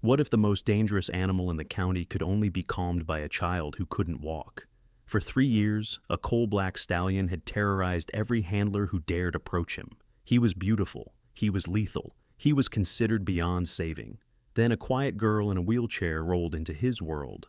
What if the most dangerous animal in the county could only be calmed by a child who couldn't walk? For 3 years, a coal-black stallion had terrorized every handler who dared approach him. He was beautiful. He was lethal. He was considered beyond saving. Then a quiet girl in a wheelchair rolled into his world.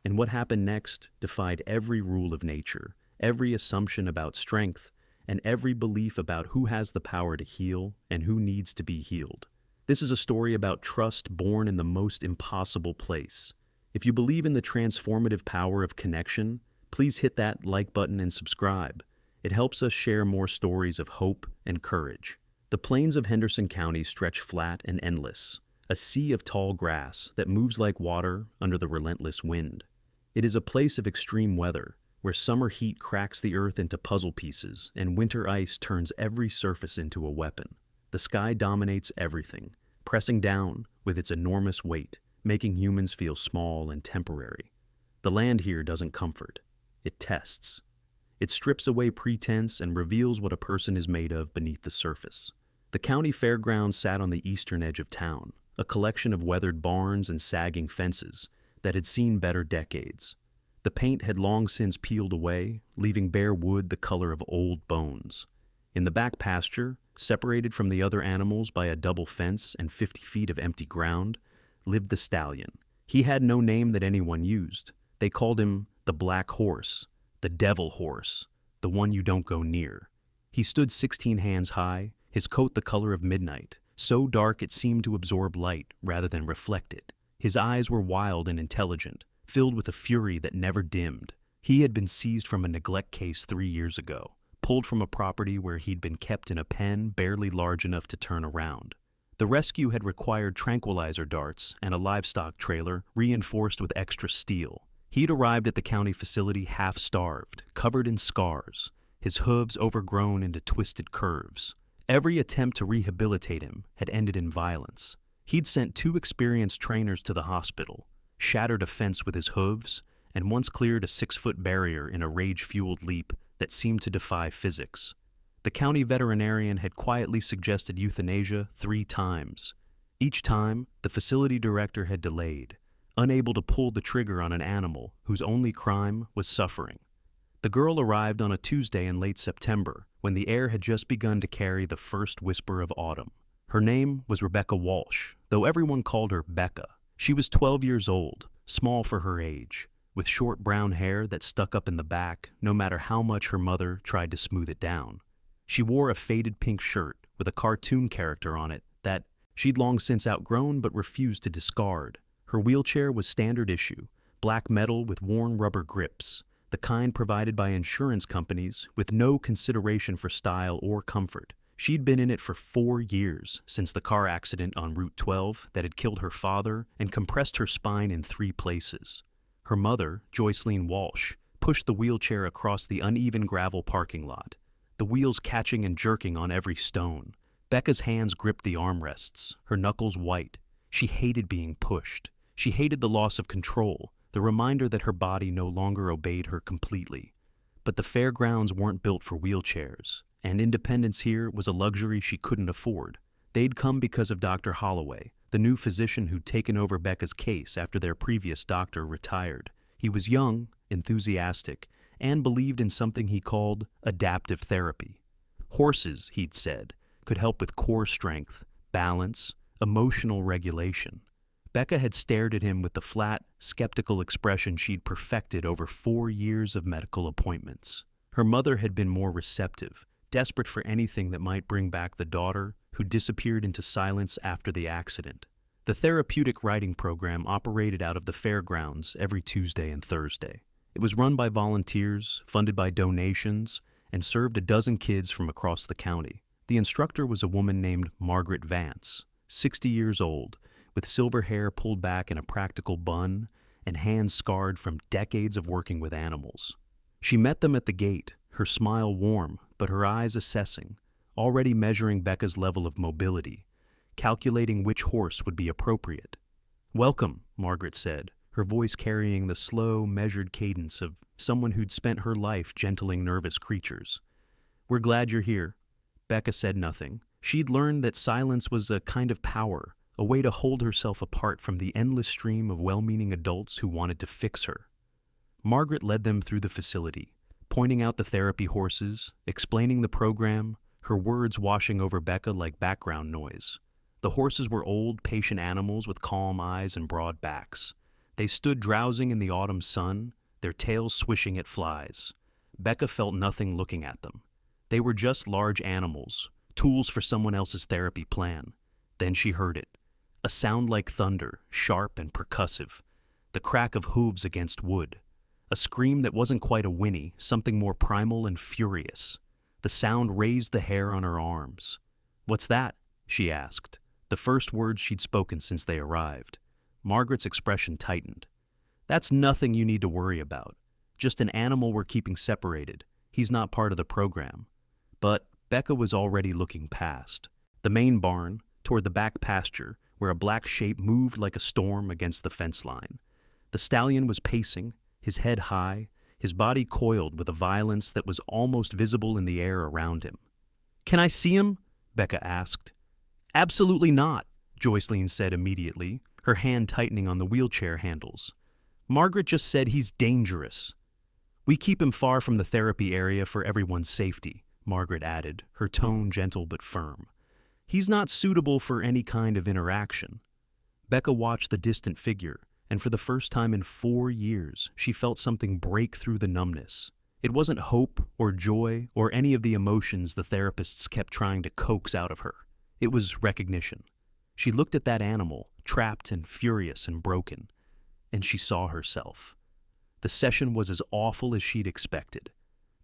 And what happened next defied every rule of nature, every assumption about strength, and every belief about who has the power to heal and who needs to be healed. This is a story about trust born in the most impossible place. If you believe in the transformative power of connection, please hit that like button and subscribe. It helps us share more stories of hope and courage. The plains of Henderson County stretch flat and endless, a sea of tall grass that moves like water under the relentless wind. It is a place of extreme weather, where summer heat cracks the earth into puzzle pieces and winter ice turns every surface into a weapon. The sky dominates everything, pressing down with its enormous weight, making humans feel small and temporary. The land here doesn't comfort. It tests. It strips away pretense and reveals what a person is made of beneath the surface. The county fairgrounds sat on the eastern edge of town, a collection of weathered barns and sagging fences that had seen better decades. The paint had long since peeled away, leaving bare wood the color of old bones. In the back pasture, separated from the other animals by a double fence and 50 feet of empty ground, lived the stallion. He had no name that anyone used. They called him the Black Horse, the Devil Horse, the one you don't go near. He stood 16 hands high, his coat the color of midnight, so dark it seemed to absorb light rather than reflect it. His eyes were wild and intelligent, filled with a fury that never dimmed. He had been seized from a neglect case 3 years ago, pulled from a property where he'd been kept in a pen barely large enough to turn around. The rescue had required tranquilizer darts and a livestock trailer reinforced with extra steel. He'd arrived at the county facility half-starved, covered in scars, his hooves overgrown into twisted curves. Every attempt to rehabilitate him had ended in violence. He'd sent 2 experienced trainers to the hospital, shattered a fence with his hooves, and once cleared a 6-foot barrier in a rage-fueled leap that seemed to defy physics. The county veterinarian had quietly suggested euthanasia 3 times. Each time, the facility director had delayed, unable to pull the trigger on an animal whose only crime was suffering. The girl arrived on a Tuesday in late September, when the air had just begun to carry the first whisper of autumn. Her name was Rebecca Walsh, though everyone called her Becca. She was 12 years old, small for her age, with short brown hair that stuck up in the back no matter how much her mother tried to smooth it down. She wore a faded pink shirt with a cartoon character on it that she'd long since outgrown but refused to discard. Her wheelchair was standard issue, black metal with worn rubber grips, the kind provided by insurance companies with no consideration for style or comfort. She'd been in it for 4 years since the car accident on Route 12 that had killed her father and compressed her spine in 3 places. Her mother, Joycelyn Walsh, pushed the wheelchair across the uneven gravel parking lot, the wheels catching and jerking on every stone. Becca's hands gripped the armrests, her knuckles white. She hated being pushed. She hated the loss of control, the reminder that her body no longer obeyed her completely. But the fairgrounds weren't built for wheelchairs, and independence here was a luxury she couldn't afford. They'd come because of Dr. Holloway, the new physician who'd taken over Becca's case after their previous doctor retired. He was young, enthusiastic, and believed in something he called adaptive therapy. Horses, he'd said, could help with core strength, balance, emotional regulation. Becca had stared at him with the flat, skeptical expression she'd perfected over 4 years of medical appointments. Her mother had been more receptive, desperate for anything that might bring back the daughter who disappeared into silence after the accident. The therapeutic riding program operated out of the fairgrounds every Tuesday and Thursday. It was run by volunteers, funded by donations, and served a dozen kids from across the county. The instructor was a woman named Margaret Vance, 60 years old, with silver hair pulled back in a practical bun and hands scarred from decades of working with animals. She met them at the gate, her smile warm, but her eyes assessing, already measuring Becca's level of mobility, calculating which horse would be appropriate. "Welcome," Margaret said, her voice carrying the slow, measured cadence of someone who'd spent her life gentling nervous creatures. "We're glad you're here." Becca said nothing. She'd learned that silence was a kind of power, a way to hold herself apart from the endless stream of well-meaning adults who wanted to fix her. Margaret led them through the facility, pointing out the therapy horses, explaining the program, her words washing over Becca like background noise. The horses were old, patient animals with calm eyes and broad backs. They stood drowsing in the autumn sun, their tails swishing at flies. Becca felt nothing looking at them. They were just large animals, tools for someone else's therapy plan. Then she heard it. A sound like thunder, sharp and percussive. The crack of hooves against wood. A scream that wasn't quite a whinny, something more primal and furious. The sound raised the hair on her arms. "What's that?" she asked, the first words she'd spoken since they arrived. Margaret's expression tightened. "That's nothing you need to worry about. Just an animal we're keeping separated. He's not part of the program." But Becca was already looking past. The main barn, toward the back pasture, where a black shape moved like a storm against the fence line. The stallion was pacing, his head high, his body coiled with a violence that was almost visible in the air around him. "Can I see him?" Becca asked. "Absolutely not," Joycelyn said immediately, her hand tightening on the wheelchair handles. "Margaret just said he's dangerous." "We keep him far from the therapy area for everyone's safety," Margaret added, her tone gentle but firm. "He's not suitable for any kind of interaction." Becca watched the distant figure, and for the first time in 4 years, she felt something break through the numbness. It wasn't hope or joy or any of the emotions the therapists kept trying to coax out of her. It was recognition. She looked at that animal, trapped and furious and broken, and she saw herself. The session was as awful as she'd expected.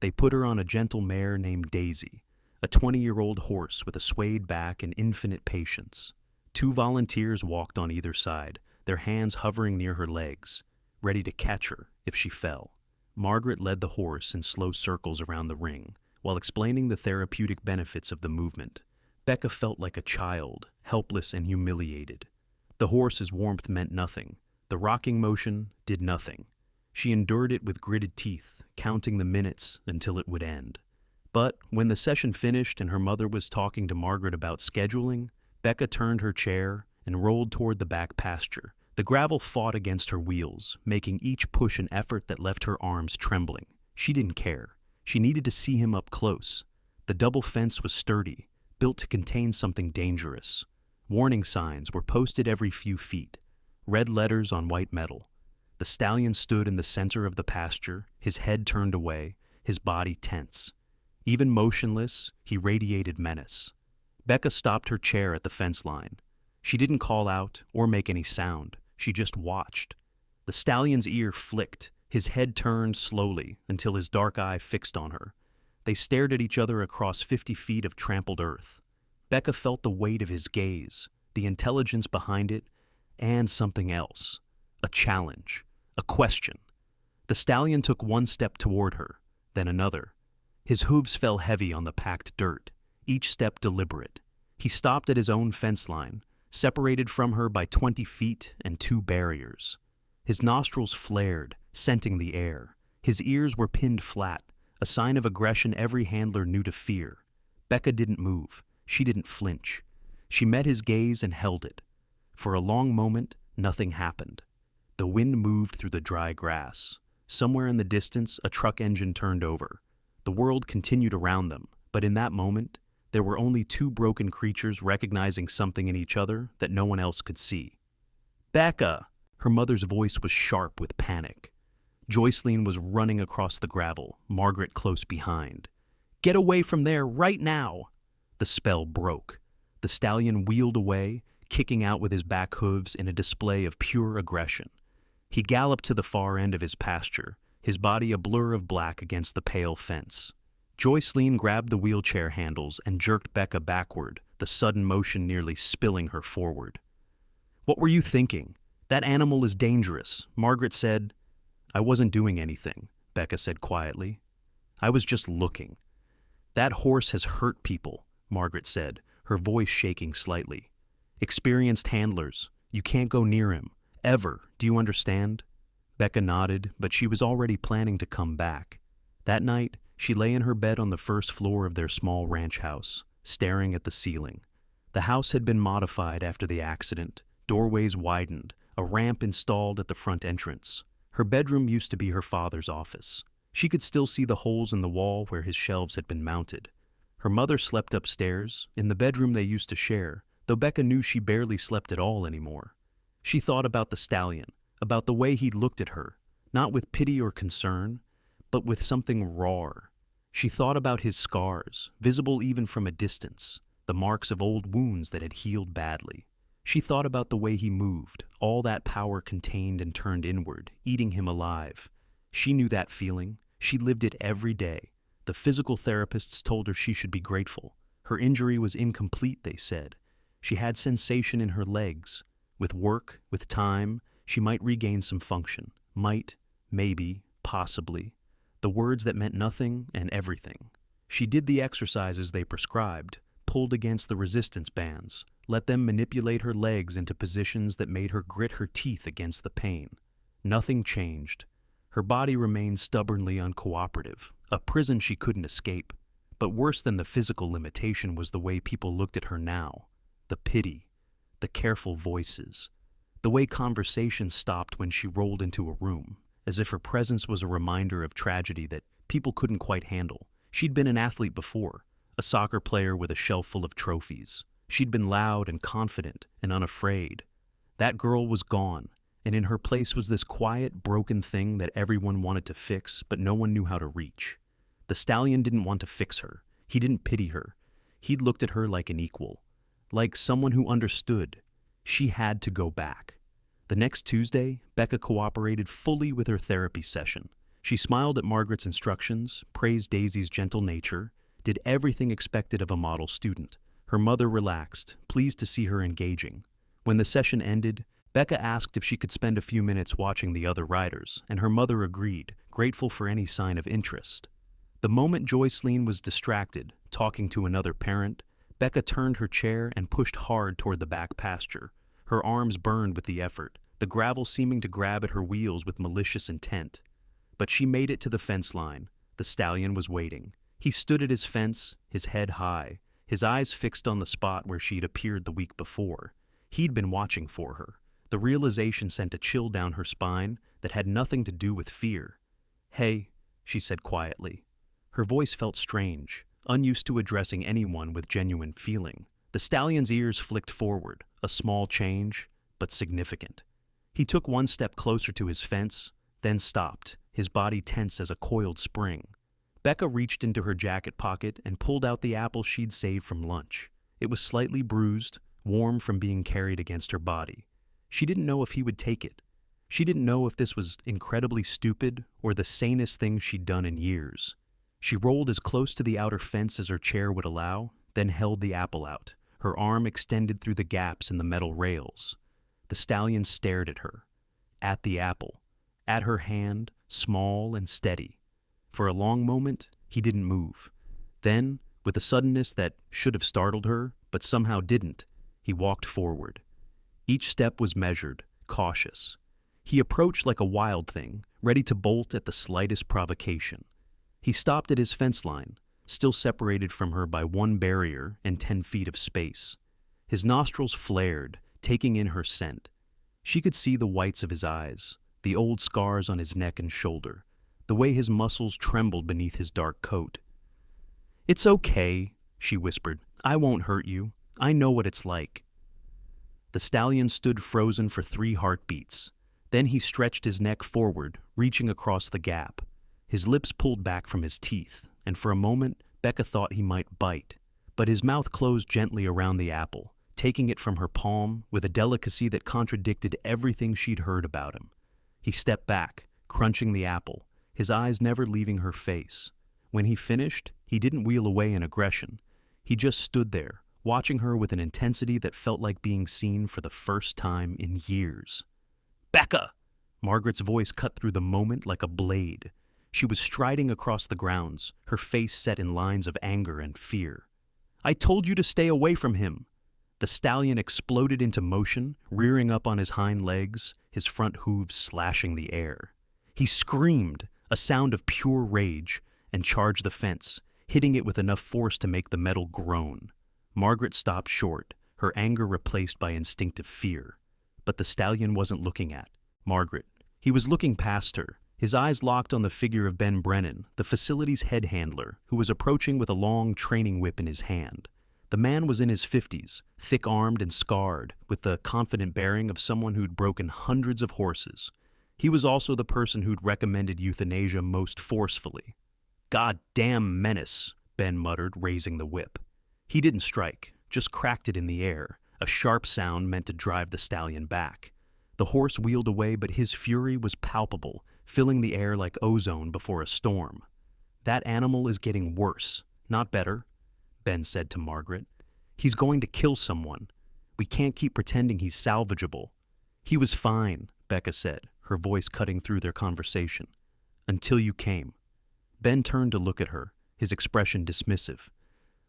They put her on a gentle mare named Daisy, a 20-year-old horse with a swayed back and infinite patience. 2 volunteers walked on either side, their hands hovering near her legs, ready to catch her if she fell. Margaret led the horse in slow circles around the ring, while explaining the therapeutic benefits of the movement. Becca felt like a child, helpless and humiliated. The horse's warmth meant nothing. The rocking motion did nothing. She endured it with gritted teeth, counting the minutes until it would end. But when the session finished and her mother was talking to Margaret about scheduling, Becca turned her chair and rolled toward the back pasture. The gravel fought against her wheels, making each push an effort that left her arms trembling. She didn't care. She needed to see him up close. The double fence was sturdy, built to contain something dangerous. Warning signs were posted every few feet, red letters on white metal. The stallion stood in the center of the pasture, his head turned away, his body tense. Even motionless, he radiated menace. Becca stopped her chair at the fence line. She didn't call out or make any sound. She just watched. The stallion's ear flicked, his head turned slowly until his dark eye fixed on her. They stared at each other across 50 feet of trampled earth. Becca felt the weight of his gaze, the intelligence behind it, and something else. A challenge. A question. The stallion took 1 step toward her, then another. His hooves fell heavy on the packed dirt, each step deliberate. He stopped at his own fence line, separated from her by 20 feet and 2 barriers. His nostrils flared, scenting the air. His ears were pinned flat, a sign of aggression every handler knew to fear. Becca didn't move. She didn't flinch. She met his gaze and held it. For a long moment, nothing happened. The wind moved through the dry grass. Somewhere in the distance, a truck engine turned over. The world continued around them, but in that moment, there were only 2 broken creatures recognizing something in each other that no one else could see. "Becca!" Her mother's voice was sharp with panic. Joycelyn was running across the gravel, Margaret close behind. "Get away from there right now!" The spell broke. The stallion wheeled away, kicking out with his back hooves in a display of pure aggression. He galloped to the far end of his pasture, his body a blur of black against the pale fence. Joycelyn grabbed the wheelchair handles and jerked Becca backward, the sudden motion nearly spilling her forward. "What were you thinking? That animal is dangerous," Margaret said. "I wasn't doing anything," Becca said quietly. "I was just looking." "That horse has hurt people," Margaret said, her voice shaking slightly. "Experienced handlers. You can't go near him. Ever. Do you understand?" Becca nodded, but she was already planning to come back. That night, she lay in her bed on the first floor of their small ranch house, staring at the ceiling. The house had been modified after the accident, doorways widened, a ramp installed at the front entrance. Her bedroom used to be her father's office. She could still see the holes in the wall where his shelves had been mounted. Her mother slept upstairs, in the bedroom they used to share, though Becca knew she barely slept at all anymore. She thought about the Stallion, about the way he'd looked at her, not with pity or concern, but with something raw. She thought about his scars, visible even from a distance, the marks of old wounds that had healed badly. She thought about the way he moved, all that power contained and turned inward, eating him alive. She knew that feeling. She lived it every day. The physical therapists told her she should be grateful. Her injury was incomplete, they said. She had sensation in her legs. With work, with time, she might regain some function. Might, maybe, possibly. The words that meant nothing and everything. She did the exercises they prescribed, pulled against the resistance bands, let them manipulate her legs into positions that made her grit her teeth against the pain. Nothing changed. Her body remained stubbornly uncooperative, a prison she couldn't escape. But worse than the physical limitation was the way people looked at her now. The pity, the careful voices, the way conversation stopped when she rolled into a room, as if her presence was a reminder of tragedy that people couldn't quite handle. She'd been an athlete before, a soccer player with a shelf full of trophies. She'd been loud and confident and unafraid. That girl was gone, and in her place was this quiet, broken thing that everyone wanted to fix, but no one knew how to reach. The Stallion didn't want to fix her. He didn't pity her. He'd looked at her like an equal, like someone who understood. She had to go back. The next Tuesday, Becca cooperated fully with her therapy session. She smiled at Margaret's instructions, praised Daisy's gentle nature, did everything expected of a model student. Her mother relaxed, pleased to see her engaging. When the session ended, Becca asked if she could spend a few minutes watching the other riders, and her mother agreed, grateful for any sign of interest. The moment Joycelyn was distracted, talking to another parent, Becca turned her chair and pushed hard toward the back pasture. Her arms burned with the effort, the gravel seeming to grab at her wheels with malicious intent. But she made it to the fence line. The Stallion was waiting. He stood at his fence, his head high, his eyes fixed on the spot where she'd appeared the week before. He'd been watching for her. The realization sent a chill down her spine that had nothing to do with fear. "Hey," she said quietly. Her voice felt strange, unused to addressing anyone with genuine feeling. The Stallion's ears flicked forward, a small change, but significant. He took one step closer to his fence, then stopped, his body tense as a coiled spring. Becca reached into her jacket pocket and pulled out the apple she'd saved from lunch. It was slightly bruised, warm from being carried against her body. She didn't know if he would take it. She didn't know if this was incredibly stupid or the sanest thing she'd done in years. She rolled as close to the outer fence as her chair would allow, then held the apple out, her arm extended through the gaps in the metal rails. The Stallion stared at her, at the apple, at her hand, small and steady. For a long moment, he didn't move. Then, with a suddenness that should have startled her, but somehow didn't, he walked forward. Each step was measured, cautious. He approached like a wild thing, ready to bolt at the slightest provocation. He stopped at his fence line, still separated from her by one barrier and 10 feet of space. His nostrils flared, taking in her scent. She could see the whites of his eyes, the old scars on his neck and shoulder, the way his muscles trembled beneath his dark coat. "It's okay," she whispered. "I won't hurt you. I know what it's like." The Stallion stood frozen for 3 heartbeats. Then he stretched his neck forward, reaching across the gap. His lips pulled back from his teeth, and for a moment, Becca thought he might bite. But his mouth closed gently around the apple, taking it from her palm with a delicacy that contradicted everything she'd heard about him. He stepped back, crunching the apple, his eyes never leaving her face. When he finished, he didn't wheel away in aggression. He just stood there, watching her with an intensity that felt like being seen for the first time in years. "Becca!" Margaret's voice cut through the moment like a blade. She was striding across the grounds, her face set in lines of anger and fear. "I told you to stay away from him." The Stallion exploded into motion, rearing up on his hind legs, his front hooves slashing the air. He screamed, a sound of pure rage, and charged the fence, hitting it with enough force to make the metal groan. Margaret stopped short, her anger replaced by instinctive fear. But the stallion wasn't looking at Margaret. He was looking past her, his eyes locked on the figure of Ben Brennan, the facility's head handler, who was approaching with a long training whip in his hand. The man was in his 50s, thick-armed and scarred, with the confident bearing of someone who'd broken hundreds of horses. He was also the person who'd recommended euthanasia most forcefully. "God-damn menace," Ben muttered, raising the whip. He didn't strike, just cracked it in the air, a sharp sound meant to drive the stallion back. The horse wheeled away, but his fury was palpable, filling the air like ozone before a storm. "That animal is getting worse, not better," Ben said to Margaret. "He's going to kill someone. We can't keep pretending he's salvageable." "He was fine," Becca said, her voice cutting through their conversation. "Until you came." Ben turned to look at her, his expression dismissive.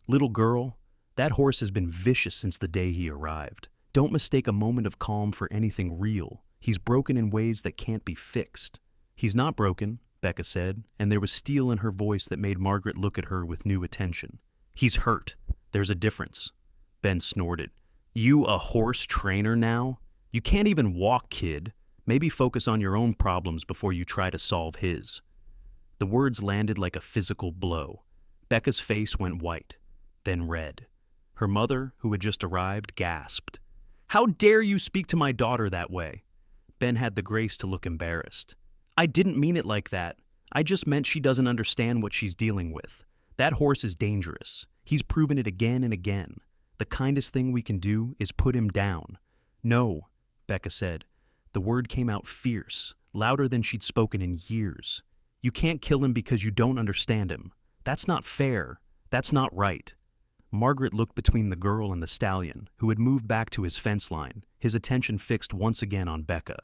"Little girl, that horse has been vicious since the day he arrived. Don't mistake a moment of calm for anything real. He's broken in ways that can't be fixed." "He's not broken," Becca said, and there was steel in her voice that made Margaret look at her with new attention. "He's hurt. There's a difference." Ben snorted. "You a horse trainer now? You can't even walk, kid. Maybe focus on your own problems before you try to solve his." The words landed like a physical blow. Becca's face went white, then red. Her mother, who had just arrived, gasped. "How dare you speak to my daughter that way?" Ben had the grace to look embarrassed. "I didn't mean it like that. I just meant she doesn't understand what she's dealing with. That horse is dangerous. He's proven it again and again. The kindest thing we can do is put him down." "No," Becca said. The word came out fierce, louder than she'd spoken in years. "You can't kill him because you don't understand him. That's not fair. That's not right." Margaret looked between the girl and the stallion, who had moved back to his fence line, his attention fixed once again on Becca.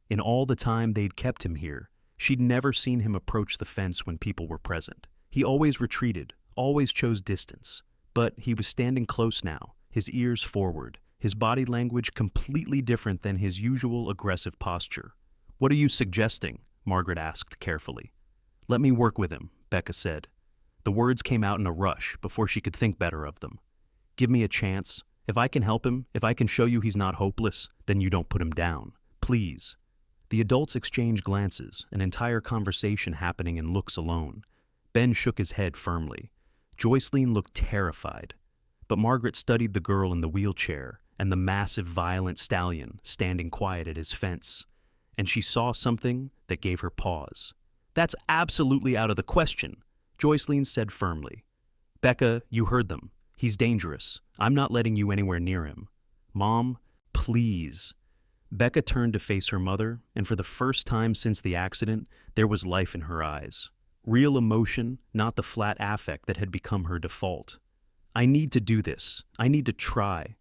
In all the time they'd kept him here, she'd never seen him approach the fence when people were present. He always retreated, always chose distance. But he was standing close now, his ears forward, his body language completely different than his usual aggressive posture. "What are you suggesting?" Margaret asked carefully. "Let me work with him," Becca said. The words came out in a rush before she could think better of them. "Give me a chance. If I can help him, if I can show you he's not hopeless, then you don't put him down. Please." The adults exchanged glances, an entire conversation happening in looks alone. Ben shook his head firmly. Joycelyn looked terrified. But Margaret studied the girl in the wheelchair and the massive, violent stallion standing quiet at his fence. And she saw something that gave her pause. "That's absolutely out of the question," Joycelyn said firmly. "Becca, you heard them. He's dangerous. I'm not letting you anywhere near him. Mom, please." Becca turned to face her mother, and for the first time since the accident, there was life in her eyes. Real emotion, not the flat affect that had become her default. "I need to do this. I need to try."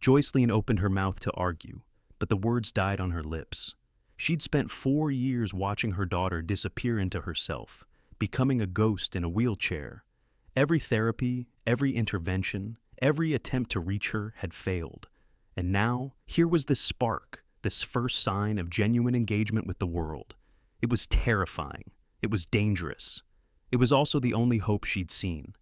Joycelyn opened her mouth to argue, but the words died on her lips. She'd spent 4 years watching her daughter disappear into herself, becoming a ghost in a wheelchair. Every therapy, every intervention, every attempt to reach her had failed. And now, here was this spark, this first sign of genuine engagement with the world. It was terrifying. It was dangerous. It was also the only hope she'd seen.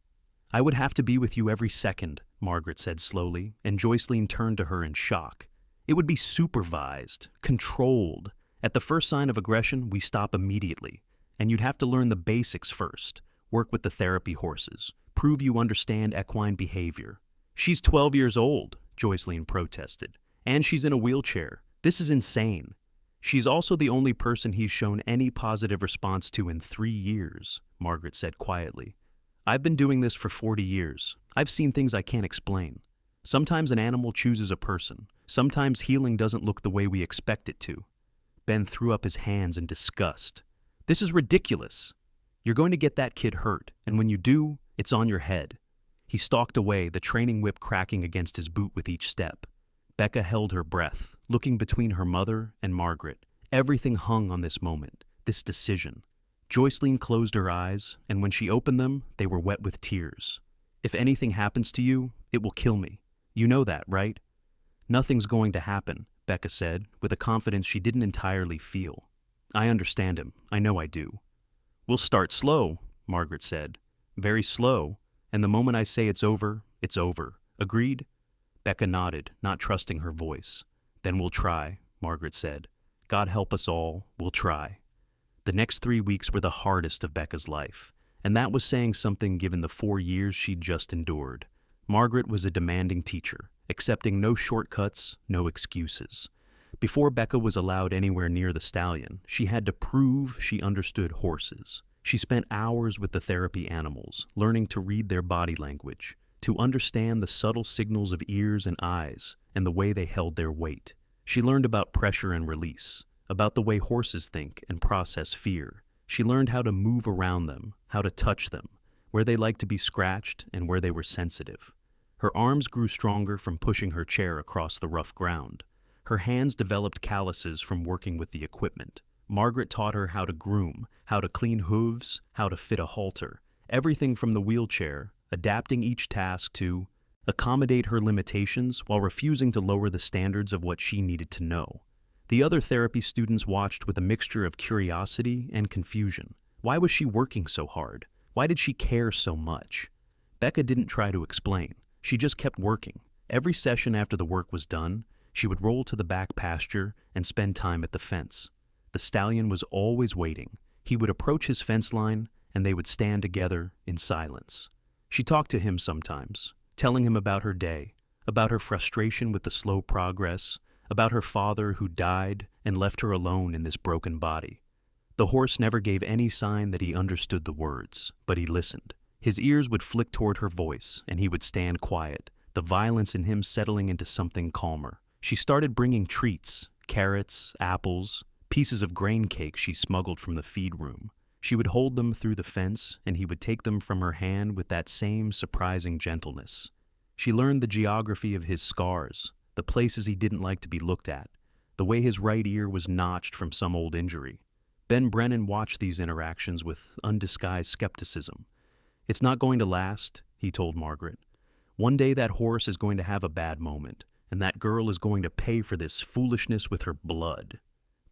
"I would have to be with you every second," Margaret said slowly, and Joycelyn turned to her in shock. "It would be supervised, controlled. At the first sign of aggression, we stop immediately. And you'd have to learn the basics first, work with the therapy horses, prove you understand equine behavior." "She's 12 years old," Joycelyn protested, "and she's in a wheelchair. This is insane." "She's also the only person he's shown any positive response to in 3 years," Margaret said quietly. "I've been doing this for 40 years. I've seen things I can't explain. Sometimes an animal chooses a person. Sometimes healing doesn't look the way we expect it to." Ben threw up his hands in disgust. "This is ridiculous. You're going to get that kid hurt, and when you do, it's on your head." He stalked away, the training whip cracking against his boot with each step. Becca held her breath, looking between her mother and Margaret. Everything hung on this moment, this decision. Joycelyn closed her eyes, and when she opened them, they were wet with tears. "If anything happens to you, it will kill me. You know that, right?" "Nothing's going to happen," Becca said, with a confidence she didn't entirely feel. "I understand him. I know I do." "We'll start slow," Margaret said. "Very slow, and the moment I say it's over, it's over. Agreed?" Becca nodded, not trusting her voice. "Then we'll try," Margaret said. "God help us all, we'll try." The next 3 weeks were the hardest of Becca's life, and that was saying something given the 4 years she'd just endured. Margaret was a demanding teacher, accepting no shortcuts, no excuses. Before Becca was allowed anywhere near the stallion, she had to prove she understood horses. She spent hours with the therapy animals, learning to read their body language, to understand the subtle signals of ears and eyes, and the way they held their weight. She learned about pressure and release, about the way horses think and process fear. She learned how to move around them, how to touch them, where they liked to be scratched and where they were sensitive. Her arms grew stronger from pushing her chair across the rough ground. Her hands developed calluses from working with the equipment. Margaret taught her how to groom, how to clean hooves, how to fit a halter, everything from the wheelchair, adapting each task to accommodate her limitations while refusing to lower the standards of what she needed to know. The other therapy students watched with a mixture of curiosity and confusion. Why was she working so hard? Why did she care so much? Becca didn't try to explain. She just kept working. Every session after the work was done, she would roll to the back pasture and spend time at the fence. The stallion was always waiting. He would approach his fence line, and they would stand together in silence. She talked to him sometimes, telling him about her day, about her frustration with the slow progress, about her father who died and left her alone in this broken body. The horse never gave any sign that he understood the words, but he listened. His ears would flick toward her voice, and he would stand quiet, the violence in him settling into something calmer. She started bringing treats, carrots, apples, pieces of grain cake she smuggled from the feed room. She would hold them through the fence, and he would take them from her hand with that same surprising gentleness. She learned the geography of his scars, the places he didn't like to be looked at, the way his right ear was notched from some old injury. Ben Brennan watched these interactions with undisguised skepticism. "It's not going to last," he told Margaret. "One day that horse is going to have a bad moment, and that girl is going to pay for this foolishness with her blood."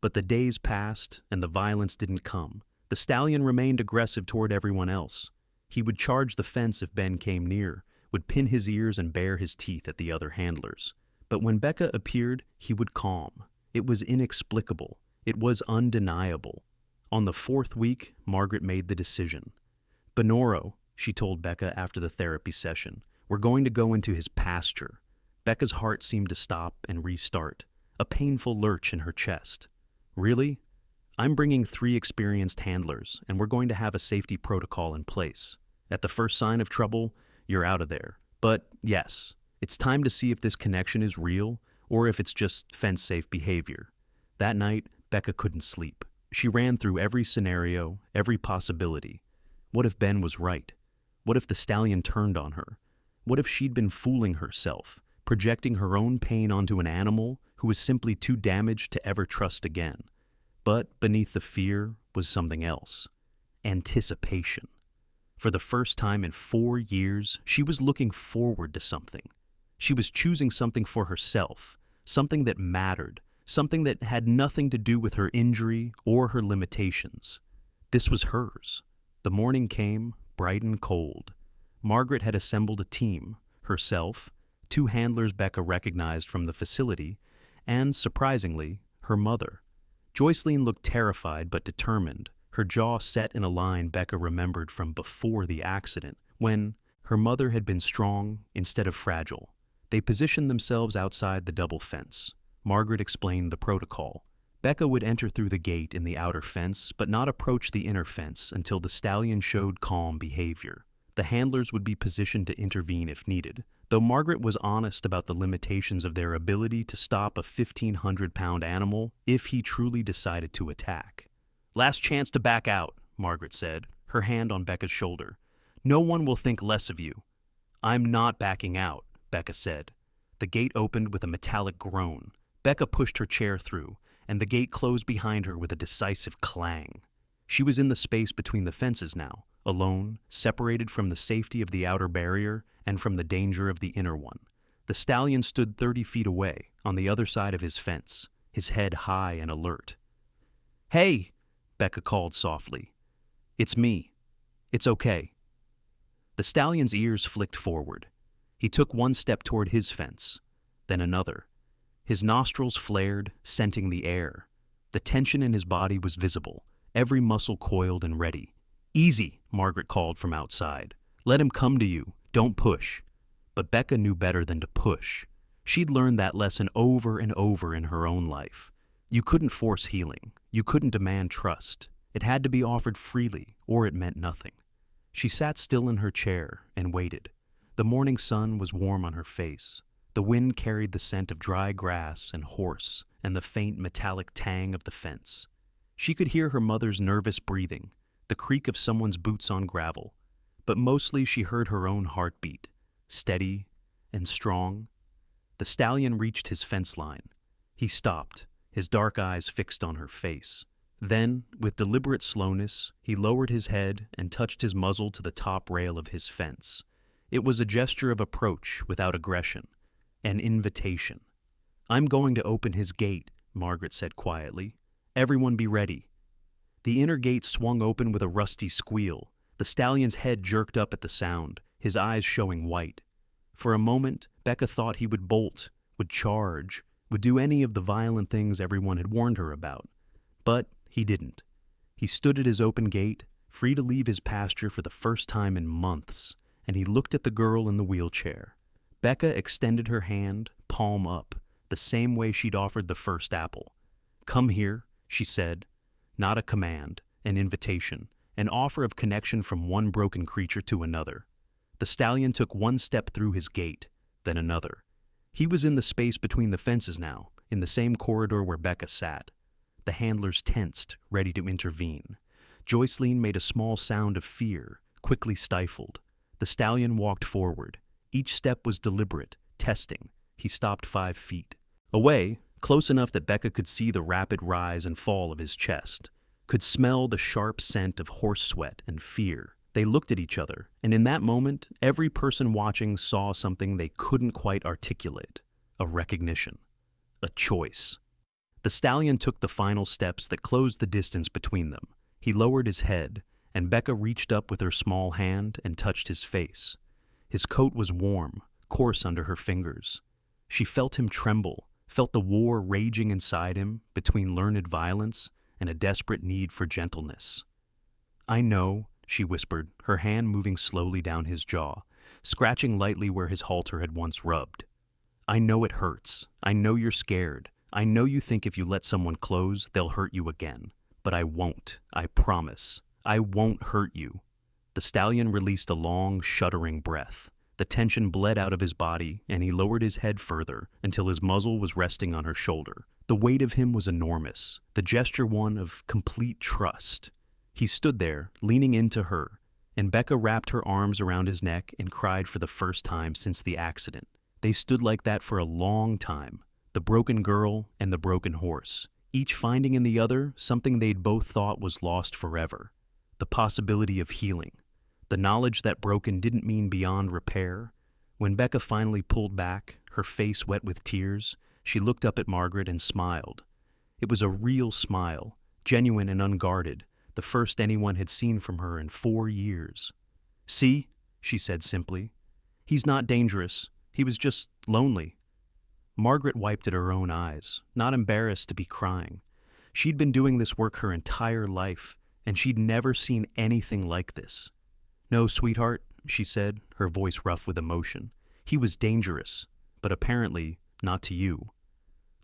But the days passed, and the violence didn't come. The stallion remained aggressive toward everyone else. He would charge the fence if Ben came near, would pin his ears and bare his teeth at the other handlers. But when Becca appeared, he would calm. It was inexplicable. It was undeniable. On the 4th week, Margaret made the decision. "Benoro," she told Becca after the therapy session, "we're going to go into his pasture." Becca's heart seemed to stop and restart, a painful lurch in her chest. "Really? I'm bringing 3 experienced handlers, and we're going to have a safety protocol in place. At the first sign of trouble, you're out of there. But yes, it's time to see if this connection is real or if it's just fence-safe behavior." That night, Becca couldn't sleep. She ran through every scenario, every possibility. What if Ben was right? What if the stallion turned on her? What if she'd been fooling herself, projecting her own pain onto an animal who was simply too damaged to ever trust again? But beneath the fear was something else. Anticipation. For the first time in 4 years, she was looking forward to something. She was choosing something for herself, something that mattered, something that had nothing to do with her injury or her limitations. This was hers. The morning came, bright and cold. Margaret had assembled a team, herself, 2 handlers Becca recognized from the facility, and, surprisingly, her mother. Joycelyn looked terrified but determined, her jaw set in a line Becca remembered from before the accident, when her mother had been strong instead of fragile. They positioned themselves outside the double fence. Margaret explained the protocol. Becca would enter through the gate in the outer fence, but not approach the inner fence until the stallion showed calm behavior. The handlers would be positioned to intervene if needed, though Margaret was honest about the limitations of their ability to stop a 1,500-pound animal if he truly decided to attack. "Last chance to back out," Margaret said, her hand on Becca's shoulder. "No one will think less of you." "I'm not backing out," Becca said. The gate opened with a metallic groan. Becca pushed her chair through, and the gate closed behind her with a decisive clang. She was in the space between the fences now, alone, separated from the safety of the outer barrier and from the danger of the inner one. The stallion stood 30 feet away, on the other side of his fence, his head high and alert. "Hey!" Becca called softly. "It's me. It's okay." The stallion's ears flicked forward. He took one step toward his fence, then another. His nostrils flared, scenting the air. The tension in his body was visible, every muscle coiled and ready. "Easy," Margaret called from outside. "Let him come to you. Don't push." But Becca knew better than to push. She'd learned that lesson over and over in her own life. You couldn't force healing. You couldn't demand trust. It had to be offered freely, or it meant nothing. She sat still in her chair and waited. The morning sun was warm on her face. The wind carried the scent of dry grass and horse and the faint metallic tang of the fence. She could hear her mother's nervous breathing, the creak of someone's boots on gravel, but mostly she heard her own heartbeat, steady and strong. The stallion reached his fence line. He stopped, his dark eyes fixed on her face. Then, with deliberate slowness, he lowered his head and touched his muzzle to the top rail of his fence. It was a gesture of approach without aggression, an invitation. "I'm going to open his gate," Margaret said quietly. "Everyone be ready." The inner gate swung open with a rusty squeal. The stallion's head jerked up at the sound, his eyes showing white. For a moment, Becca thought he would bolt, would charge, would do any of the violent things everyone had warned her about. But he didn't. He stood at his open gate, free to leave his pasture for the first time in months, and he looked at the girl in the wheelchair. Becca extended her hand, palm up, the same way she'd offered the first apple. "Come here," she said. Not a command, an invitation, an offer of connection from one broken creature to another. The stallion took one step through his gate, then another. He was in the space between the fences now, in the same corridor where Becca sat. The handlers tensed, ready to intervene. Joycelyn made a small sound of fear, quickly stifled. The stallion walked forward. Each step was deliberate, testing. He stopped 5 feet. Away, close enough that Becca could see the rapid rise and fall of his chest, could smell the sharp scent of horse sweat and fear. They looked at each other, and in that moment, every person watching saw something they couldn't quite articulate. A recognition. A choice. The stallion took the final steps that closed the distance between them. He lowered his head, and Becca reached up with her small hand and touched his face. His coat was warm, coarse under her fingers. She felt him tremble, felt the war raging inside him between learned violence and a desperate need for gentleness. "I know," she whispered, her hand moving slowly down his jaw, scratching lightly where his halter had once rubbed. "I know it hurts. I know you're scared. I know you think if you let someone close, they'll hurt you again. But I won't. I promise. I won't hurt you." The stallion released a long, shuddering breath. The tension bled out of his body, and he lowered his head further until his muzzle was resting on her shoulder. The weight of him was enormous, the gesture one of complete trust. He stood there, leaning into her, and Becca wrapped her arms around his neck and cried for the first time since the accident. They stood like that for a long time, the broken girl and the broken horse, each finding in the other something they'd both thought was lost forever. The possibility of healing. The knowledge that broken didn't mean beyond repair. When Becca finally pulled back, her face wet with tears, she looked up at Margaret and smiled. It was a real smile, genuine and unguarded, the first anyone had seen from her in 4 years. "See," she said simply. "He's not dangerous. He was just lonely." Margaret wiped at her own eyes, not embarrassed to be crying. She'd been doing this work her entire life, and she'd never seen anything like this. "No, sweetheart," she said, her voice rough with emotion. "He was dangerous, but apparently not to you."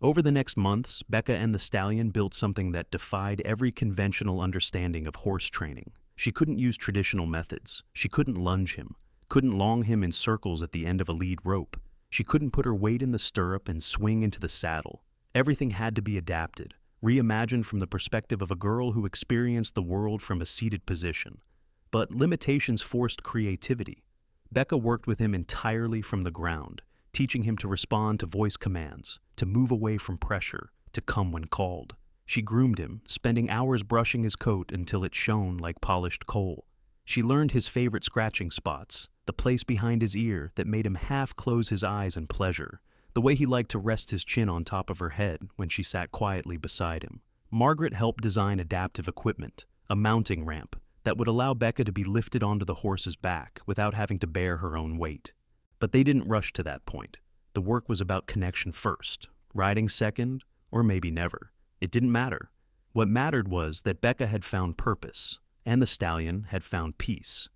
Over the next months, Becca and the stallion built something that defied every conventional understanding of horse training. She couldn't use traditional methods. She couldn't lunge him, couldn't long him in circles at the end of a lead rope. She couldn't put her weight in the stirrup and swing into the saddle. Everything had to be adapted, reimagined from the perspective of a girl who experienced the world from a seated position. But limitations forced creativity. Becca worked with him entirely from the ground, teaching him to respond to voice commands, to move away from pressure, to come when called. She groomed him, spending hours brushing his coat until it shone like polished coal. She learned his favorite scratching spots, the place behind his ear that made him half close his eyes in pleasure, the way he liked to rest his chin on top of her head when she sat quietly beside him. Margaret helped design adaptive equipment, a mounting ramp that would allow Becca to be lifted onto the horse's back without having to bear her own weight. But they didn't rush to that point. The work was about connection first, riding second, or maybe never. It didn't matter. What mattered was that Becca had found purpose, and the stallion had found peace.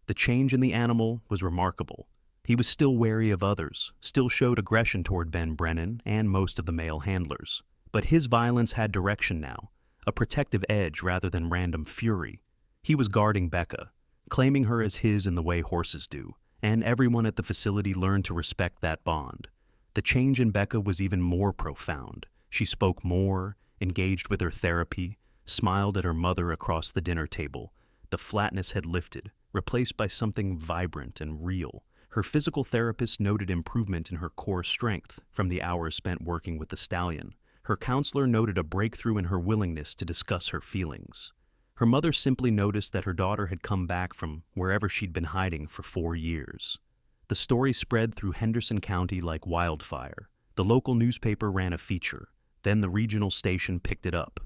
The change in the animal was remarkable. He was still wary of others, still showed aggression toward Ben Brennan and most of the male handlers. But his violence had direction now, a protective edge rather than random fury. He was guarding Becca, claiming her as his in the way horses do, and everyone at the facility learned to respect that bond. The change in Becca was even more profound. She spoke more, engaged with her therapy, smiled at her mother across the dinner table. The flatness had lifted, replaced by something vibrant and real. Her physical therapist noted improvement in her core strength from the hours spent working with the stallion. Her counselor noted a breakthrough in her willingness to discuss her feelings. Her mother simply noticed that her daughter had come back from wherever she'd been hiding for 4 years. The story spread through Henderson County like wildfire. The local newspaper ran a feature. Then the regional station picked it up.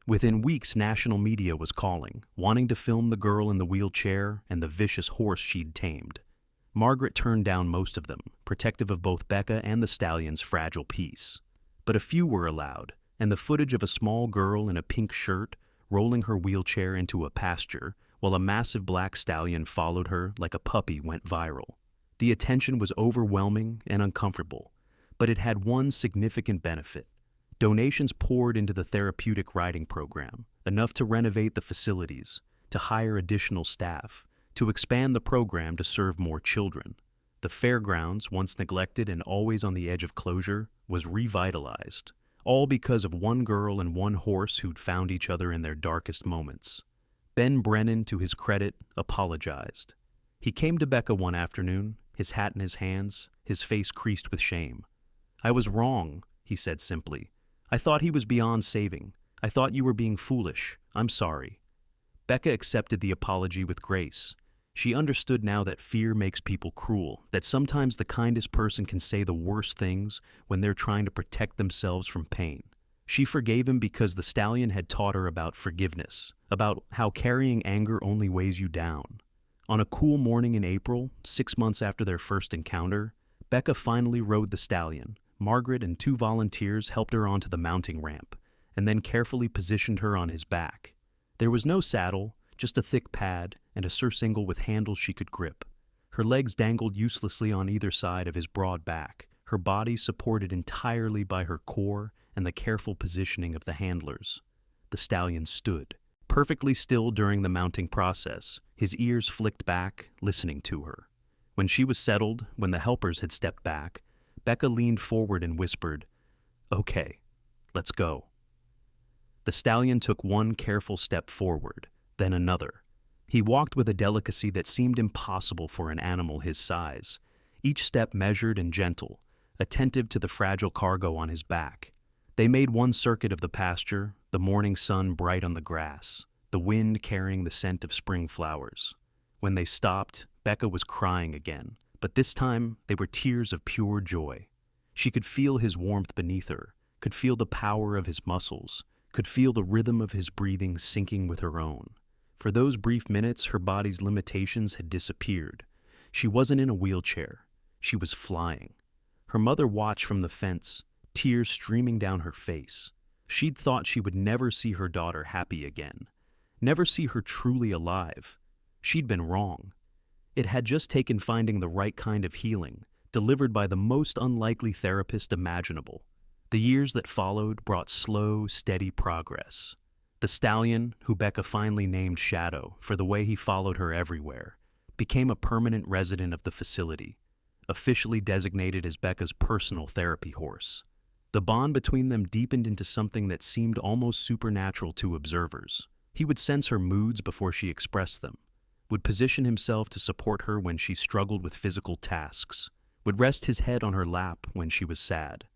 Within weeks, national media was calling, wanting to film the girl in the wheelchair and the vicious horse she'd tamed. Margaret turned down most of them, protective of both Becca and the stallion's fragile peace. But a few were allowed, and the footage of a small girl in a pink shirt rolling her wheelchair into a pasture while a massive black stallion followed her like a puppy went viral. The attention was overwhelming and uncomfortable, but it had one significant benefit. Donations poured into the therapeutic riding program, enough to renovate the facilities, to hire additional staff, to expand the program to serve more children. The fairgrounds, once neglected and always on the edge of closure, was revitalized, all because of one girl and one horse who'd found each other in their darkest moments. Ben Brennan, to his credit, apologized. He came to Becca one afternoon, his hat in his hands, his face creased with shame. "I was wrong," he said simply. "I thought he was beyond saving. I thought you were being foolish. I'm sorry." Becca accepted the apology with grace. She understood now that fear makes people cruel, that sometimes the kindest person can say the worst things when they're trying to protect themselves from pain. She forgave him because the stallion had taught her about forgiveness, about how carrying anger only weighs you down. On a cool morning in April, 6 months after their first encounter, Becca finally rode the stallion. Margaret and 2 volunteers helped her onto the mounting ramp, and then carefully positioned her on his back. There was no saddle, just a thick pad and a surcingle with handles she could grip. Her legs dangled uselessly on either side of his broad back, her body supported entirely by her core and the careful positioning of the handlers. The stallion stood, perfectly still during the mounting process, his ears flicked back, listening to her. When she was settled, when the helpers had stepped back, Becca leaned forward and whispered, "Okay, let's go." The stallion took one careful step forward, then another. He walked with a delicacy that seemed impossible for an animal his size, each step measured and gentle, attentive to the fragile cargo on his back. They made one circuit of the pasture, the morning sun bright on the grass, the wind carrying the scent of spring flowers. When they stopped, Becca was crying again, but this time they were tears of pure joy. She could feel his warmth beneath her, could feel the power of his muscles, could feel the rhythm of his breathing syncing with her own. For those brief minutes, her body's limitations had disappeared. She wasn't in a wheelchair. She was flying. Her mother watched from the fence, tears streaming down her face. She'd thought she would never see her daughter happy again, never see her truly alive. She'd been wrong. It had just taken finding the right kind of healing, delivered by the most unlikely therapist imaginable. The years that followed brought slow, steady progress. The stallion, who Becca finally named Shadow for the way he followed her everywhere, became a permanent resident of the facility, officially designated as Becca's personal therapy horse. The bond between them deepened into something that seemed almost supernatural to observers. He would sense her moods before she expressed them, would position himself to support her when she struggled with physical tasks, would rest his head on her lap when she was sad.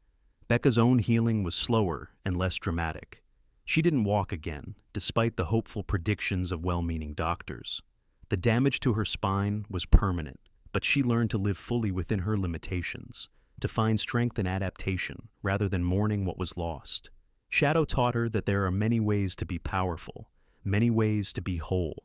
Becca's own healing was slower and less dramatic. She didn't walk again, despite the hopeful predictions of well-meaning doctors. The damage to her spine was permanent, but she learned to live fully within her limitations, to find strength in adaptation rather than mourning what was lost. Shadow taught her that there are many ways to be powerful, many ways to be whole.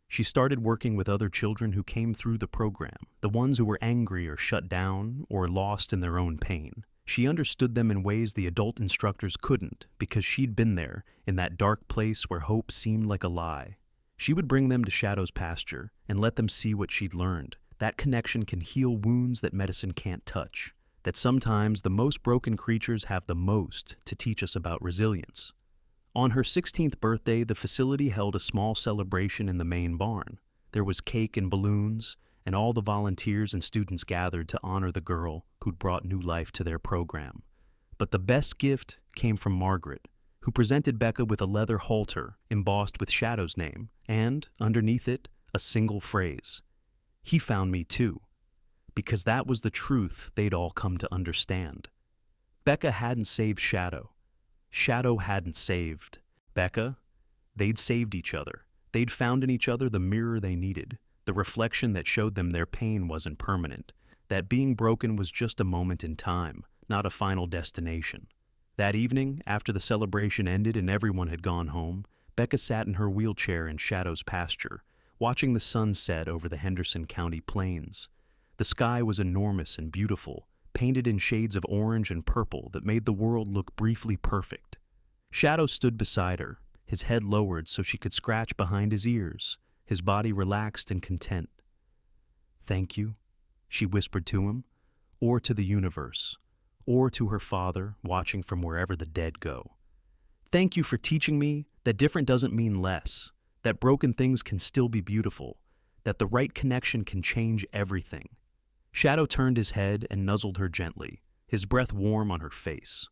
She started working with other children who came through the program, the ones who were angry or shut down or lost in their own pain. She understood them in ways the adult instructors couldn't because she'd been there, in that dark place where hope seemed like a lie. She would bring them to Shadow's pasture and let them see what she'd learned. That connection can heal wounds that medicine can't touch. That sometimes the most broken creatures have the most to teach us about resilience. On her 16th birthday, the facility held a small celebration in the main barn. There was cake and balloons, and all the volunteers and students gathered to honor the girl who'd brought new life to their program. But the best gift came from Margaret, who presented Becca with a leather halter embossed with Shadow's name, and, underneath it, a single phrase. "He found me too," because that was the truth they'd all come to understand. Becca hadn't saved Shadow. Shadow hadn't saved Becca. They'd saved each other. They'd found in each other the mirror they needed, the reflection that showed them their pain wasn't permanent, that being broken was just a moment in time, not a final destination. That evening, after the celebration ended and everyone had gone home, Becca sat in her wheelchair in Shadow's pasture, watching the sun set over the Henderson County plains. The sky was enormous and beautiful, painted in shades of orange and purple that made the world look briefly perfect. Shadow stood beside her, his head lowered so she could scratch behind his ears, his body relaxed and content. "Thank you," she whispered to him, or to the universe, or to her father watching from wherever the dead go. "Thank you for teaching me that different doesn't mean less, that broken things can still be beautiful, that the right connection can change everything." Shadow turned his head and nuzzled her gently, his breath warm on her face.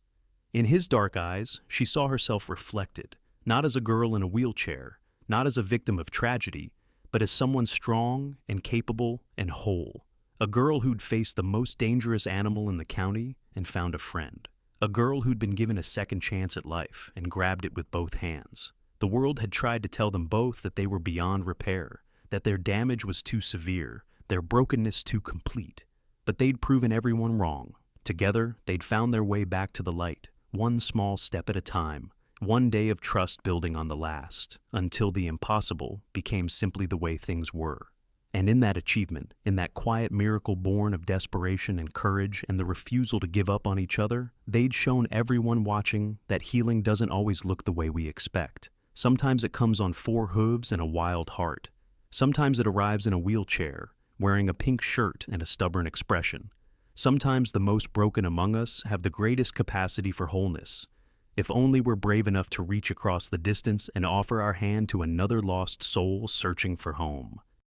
In his dark eyes, she saw herself reflected, not as a girl in a wheelchair, not as a victim of tragedy, but as someone strong and capable and whole. A girl who'd faced the most dangerous animal in the county and found a friend. A girl who'd been given a second chance at life and grabbed it with both hands. The world had tried to tell them both that they were beyond repair, that their damage was too severe, their brokenness too complete. But they'd proven everyone wrong. Together, they'd found their way back to the light, one small step at a time, one day of trust building on the last, until the impossible became simply the way things were. And in that achievement, in that quiet miracle born of desperation and courage and the refusal to give up on each other, they'd shown everyone watching that healing doesn't always look the way we expect. Sometimes it comes on 4 hooves and a wild heart. Sometimes it arrives in a wheelchair, wearing a pink shirt and a stubborn expression. Sometimes the most broken among us have the greatest capacity for wholeness, if only we're brave enough to reach across the distance and offer our hand to another lost soul searching for home.